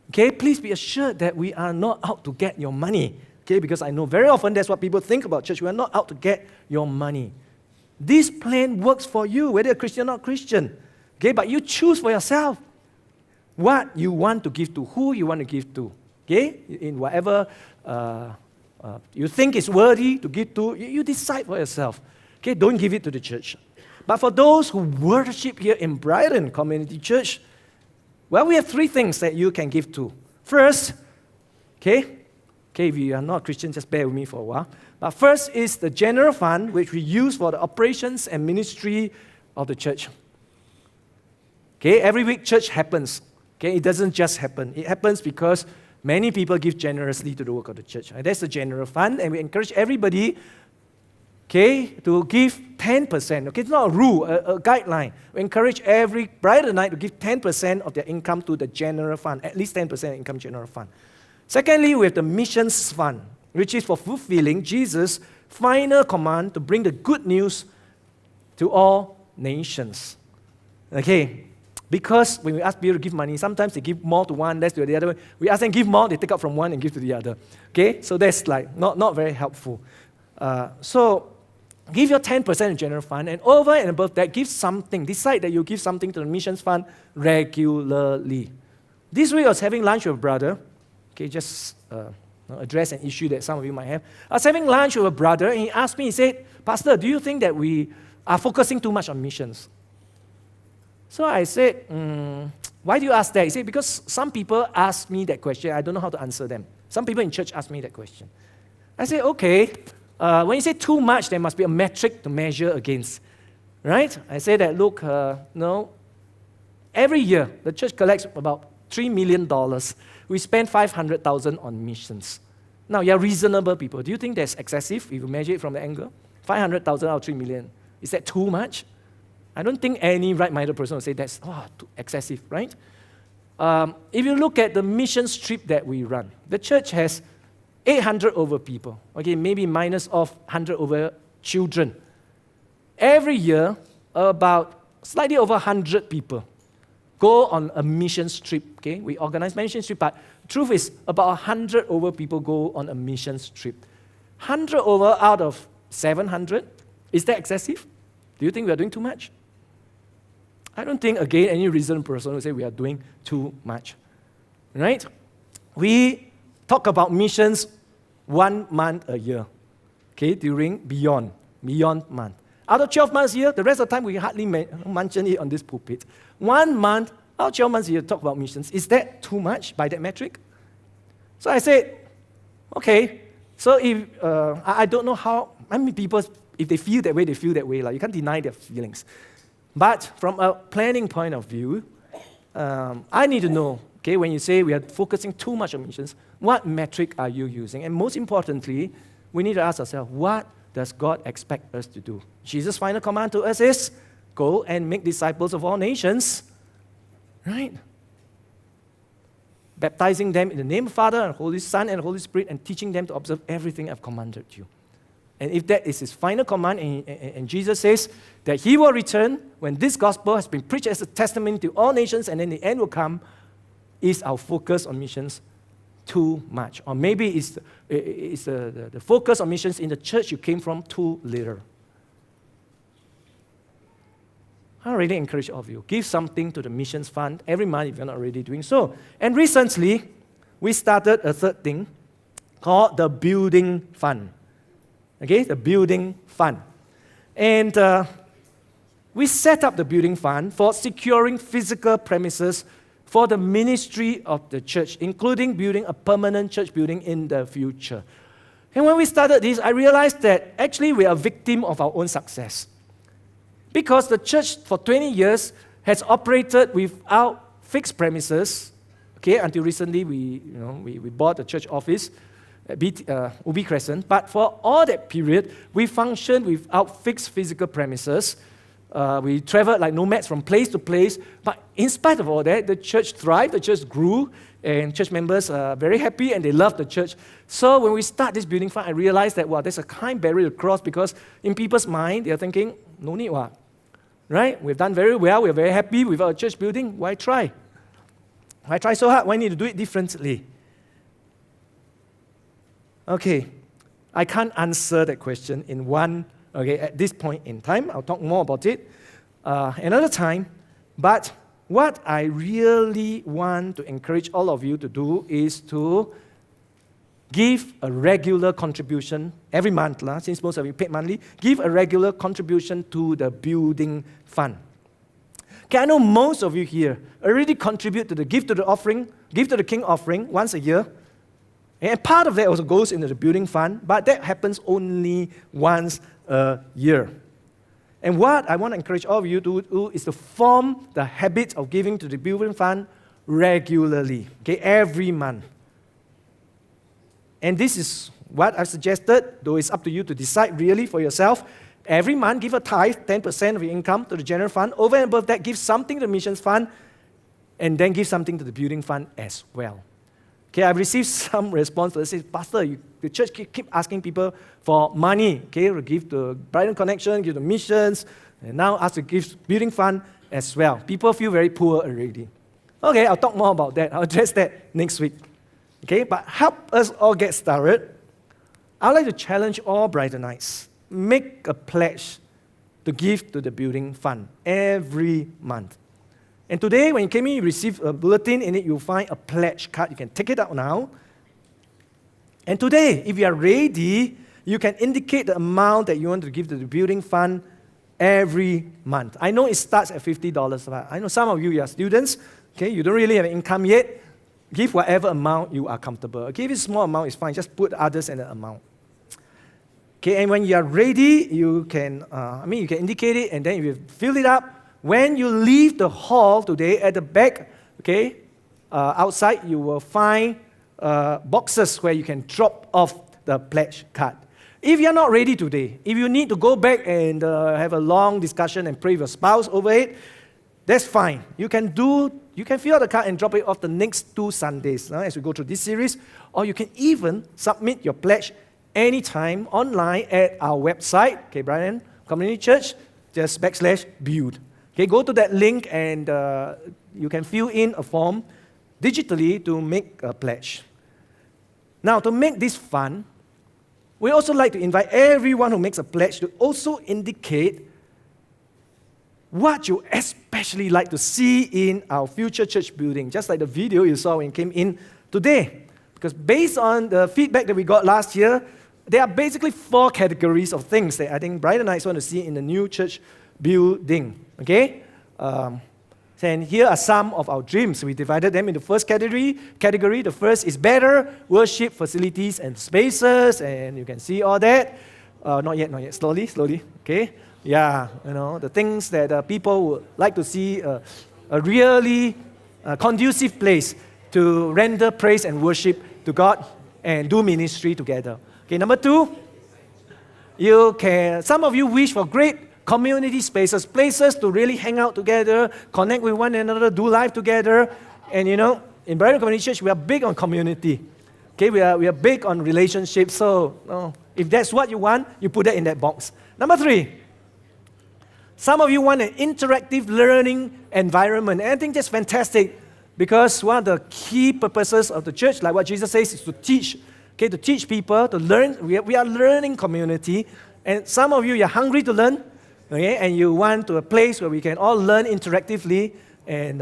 okay, please be assured that we are not out to get your money. Okay, because I know very often that's what people think about church. We are not out to get your money. This plan works for you, whether you're Christian or not Christian. Okay, but you choose for yourself what you want to give to, who you want to give to. Okay, in whatever you think is worthy to give to, you decide for yourself. Okay, don't give it to the church. But for those who worship here in Brighton Community Church, well, we have three things that you can give to. First, okay, if you are not a Christian, just bear with me for a while. But first is the general fund, which we use for the operations and ministry of the church. Okay, every week church happens. Okay, it doesn't just happen. It happens because many people give generously to the work of the church. And that's the general fund, and we encourage everybody, okay, to give 10%. Okay, it's not a rule, a guideline. We encourage every Brightonite to give 10% of their income to the general fund, at least 10% income general fund. Secondly, we have the missions fund, which is for fulfilling Jesus' final command to bring the good news to all nations. Okay, because when we ask people to give money, sometimes they give more to one, less to the other. We ask them to give more, they take out from one and give to the other. Okay, so that's like not very helpful. So give your 10% in general fund, and over and above that, give something. Decide that you give something to the missions fund regularly. This week I was having lunch with a brother. Okay, just address an issue that some of you might have. I was having lunch with a brother, and he asked me, he said, Pastor, do you think that we are focusing too much on missions? So I said, why do you ask that? He said, because some people ask me that question. I don't know how to answer them. Some people in church ask me that question. I said, okay, when you say too much, there must be a metric to measure against, right? I say that, look, no, every year the church collects about $3 million. We spend $500,000 on missions. Now, you're reasonable people. Do you think that's excessive if you measure it from the angle? 500,000 out of 3 million. Is that too much? I don't think any right-minded person will say that's too excessive, right? If you look at the mission trip that we run, the church has 800 over people, okay, maybe minus off 100 over children. Every year, about slightly over 100 people go on a mission trip, okay? We organize mission trip, but the truth is about 100 over people go on a mission trip. 100 over out of 700, is that excessive? Do you think we are doing too much? I don't think, again, any reasonable person will say we are doing too much, right? We talk about missions 1 month a year, okay, during beyond month. Out of 12 months a year, the rest of the time we hardly mention it on this pulpit. 1 month, out of 12 months a year, talk about missions. Is that too much by that metric? So I said, okay, so if, I don't know how many people, if they feel that way, they feel that way. Like, you can't deny their feelings. But from a planning point of view, I need to know, okay, when you say we are focusing too much on missions, what metric are you using? And most importantly, we need to ask ourselves, what does God expect us to do? Jesus' final command to us is, go and make disciples of all nations, right? Baptizing them in the name of the Father and Holy Son and Holy Spirit, and teaching them to observe everything I've commanded you. And if that is his final command, and Jesus says that he will return when this gospel has been preached as a testimony to all nations, and then the end will come, is our focus on missions too much? Or maybe it's the focus on missions in the church you came from too little? I really encourage all of you, give something to the missions fund every month if you're not already doing so. And recently, we started a third thing called the building fund. Okay, the building fund. And we set up the building fund for securing physical premises for the ministry of the church, including building a permanent church building in the future. And when we started this, I realized that actually we are a victim of our own success. Because the church for 20 years has operated without fixed premises, okay, until recently we bought the church office at Ubi Crescent. But for all that period, we functioned without fixed physical premises. We traveled like nomads from place to place. But in spite of all that, the church thrived, the church grew, and church members are very happy and they love the church. So when we start this building fund, I realized that, there's a kind barrier to cross, because in people's mind, they're thinking, No need what? Right? We've done very well. We're very happy with our church building. Why try? Why try so hard? Why need to do it differently? Okay, I can't answer that question in one, at this point in time. I'll talk more about it another time. But what I really want to encourage all of you to do is to give a regular contribution every month, since most of you paid monthly, give a regular contribution to the building fund. Okay, I know most of you here already contribute to the give to the king offering once a year. And part of that also goes into the building fund, but that happens only once a year. And what I want to encourage all of you to do is to form the habit of giving to the building fund regularly, every month. And this is what I've suggested, though it's up to you to decide really for yourself. Every month, give a tithe, 10% of your income to the general fund. Over and above that, give something to the missions fund, and then give something to the building fund as well. Okay, I've received some response that says, Pastor, the church keep asking people for money, to give to Brighton Connection, give to missions, and now ask to give building fund as well. People feel very poor already. Okay, I'll talk more about that. I'll address that next week. Okay, but help us all get started. I'd like to challenge all Brightonites. Make a pledge to give to the building fund every month. And today, when you came in, you received a bulletin. In it, you'll find a pledge card. You can take it out now. And today, if you are ready, you can indicate the amount that you want to give to the building fund every month. I know it starts at $50, but I know some of you are students. Okay, you don't really have income yet. Give whatever amount you are comfortable. Okay, if it's a small amount, it's fine. Just put others in the amount. Okay, and when you are ready, you can indicate it, and then if you fill it up, when you leave the hall today, at the back, outside, you will find boxes where you can drop off the pledge card. If you're not ready today, if you need to go back and have a long discussion and pray with your spouse over it, that's fine. You can fill out the card and drop it off the next 2 Sundays as we go through this series, or you can even submit your pledge anytime online at our website, Brighton Community Church, just /build. Okay, go to that link and you can fill in a form digitally to make a pledge. Now, to make this fun, we also like to invite everyone who makes a pledge to also indicate what you especially like to see in our future church building, just like the video you saw when you came in today. Because based on the feedback that we got last year, there are basically 4 categories of things that I think Brightonites want to see in the new church building. Okay? And here are some of our dreams. We divided them into first category. The first is better worship facilities and spaces, and you can see all that. Not yet. Slowly. Okay? Yeah, the things that people would like to see, a really conducive place to render praise and worship to God and do ministry together. Okay, number 2, some of you wish for great community spaces, places to really hang out together, connect with one another, do life together. And in Brighton Community Church, we are big on community. Okay, we are big on relationships. So if that's what you want, you put that in that box. Number 3, some of you want an interactive learning environment. And I think that's fantastic because one of the key purposes of the church, like what Jesus says, is to teach. Okay, to teach people, to learn. We are learning community. And some of you are hungry to learn. Okay, and you want a place where we can all learn interactively and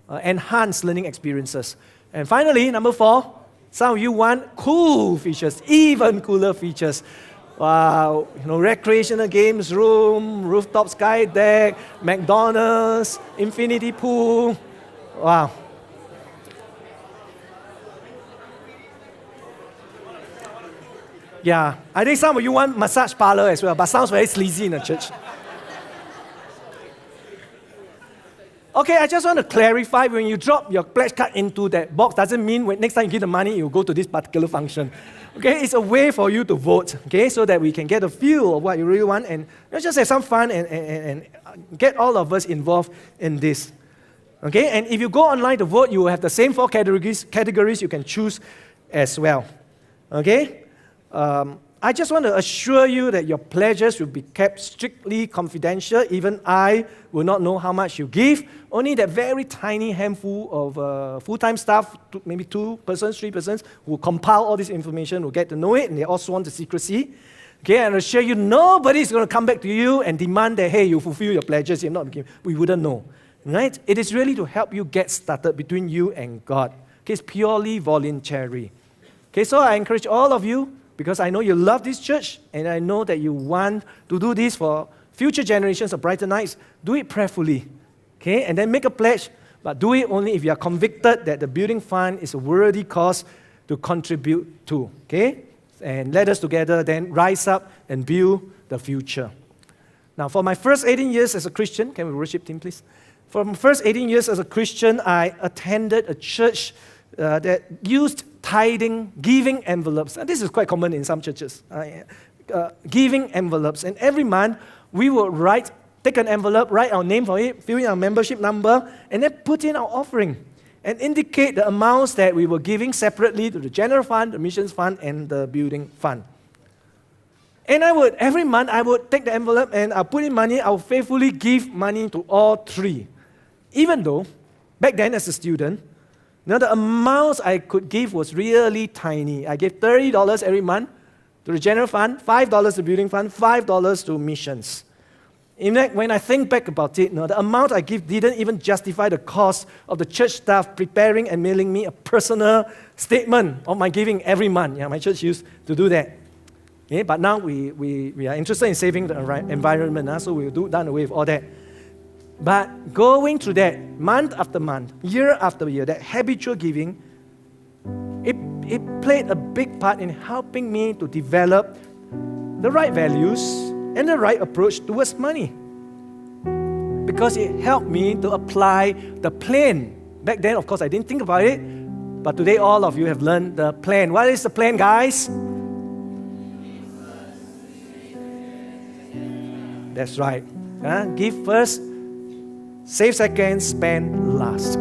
enhance learning experiences. And finally, number 4, some of you want cool features, even cooler features. Wow, recreational games room, rooftop sky deck, McDonald's, infinity pool. Wow. Yeah, I think some of you want massage parlor as well, but sounds very sleazy in a church. Okay, I just want to clarify, when you drop your pledge card into that box, doesn't mean when next time you give the money, you go to this particular function. Okay, it's a way for you to vote, okay, so that we can get a feel of what you really want and just have some fun and get all of us involved in this. Okay, and if you go online to vote, you will have the same 4 categories you can choose as well. Okay? I just want to assure you that your pledges will be kept strictly confidential. Even I will not know how much you give. Only that very tiny handful of full-time staff, maybe 2 persons, 3 persons, who compile all this information will get to know it, and they also want the secrecy. Okay, and I assure you, nobody is going to come back to you and demand that, hey, you fulfill your pledges. You're not giving. We wouldn't know. Right? It is really to help you get started between you and God. Okay, it's purely voluntary. Okay, so I encourage all of you, because I know you love this church, and I know that you want to do this for future generations of Brightonites. Do it prayerfully, okay? And then make a pledge, but do it only if you are convicted that the building fund is a worthy cause to contribute to, okay? And let us together then rise up and build the future. Now, for my first 18 years as a Christian, can we worship team, please? For my first 18 years as a Christian, I attended a church that used tithing, giving envelopes. And this is quite common in some churches. Giving envelopes. And every month, we would take an envelope, write our name for it, fill in our membership number, and then put in our offering and indicate the amounts that we were giving separately to the general fund, the missions fund, and the building fund. And every month, I would take the envelope and I'll put in money. I'll faithfully give money to all 3. Even though, back then as a student, the amounts I could give was really tiny. I gave $30 every month to the general fund, $5 to building fund, $5 to missions. In fact, when I think back about it, the amount I give didn't even justify the cost of the church staff preparing and mailing me a personal statement of my giving every month. Yeah, my church used to do that. Yeah, but now we are interested in saving the environment, so we'll done away with all that. But going through that month after month, year after year, that habitual giving, it played a big part in helping me to develop the right values and the right approach towards money. Because it helped me to apply the plan. Back then, of course, I didn't think about it, but today all of you have learned the plan. What is the plan, guys? That's right. Give first, save second, spend last.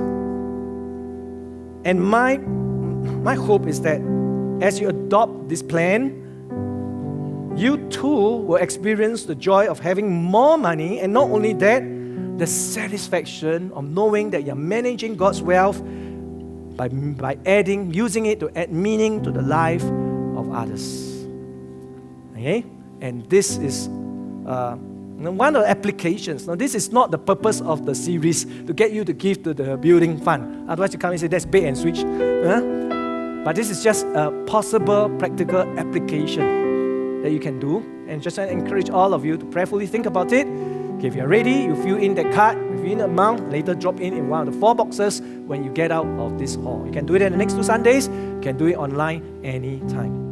And my hope is that as you adopt this plan, you too will experience the joy of having more money, and not only that, the satisfaction of knowing that you're managing God's wealth by using it to add meaning to the life of others. Okay? And this is one of the applications. Now, this is not the purpose of the series to get you to give to the building fund. Otherwise, you come and say, that's bait and switch. But this is just a possible practical application that you can do. And just want to encourage all of you to prayerfully think about it. Okay, if you're ready, you fill in that card, you fill in the amount, later drop in one of the 4 boxes when you get out of this hall. You can do it in the next 2 Sundays. You can do it online anytime.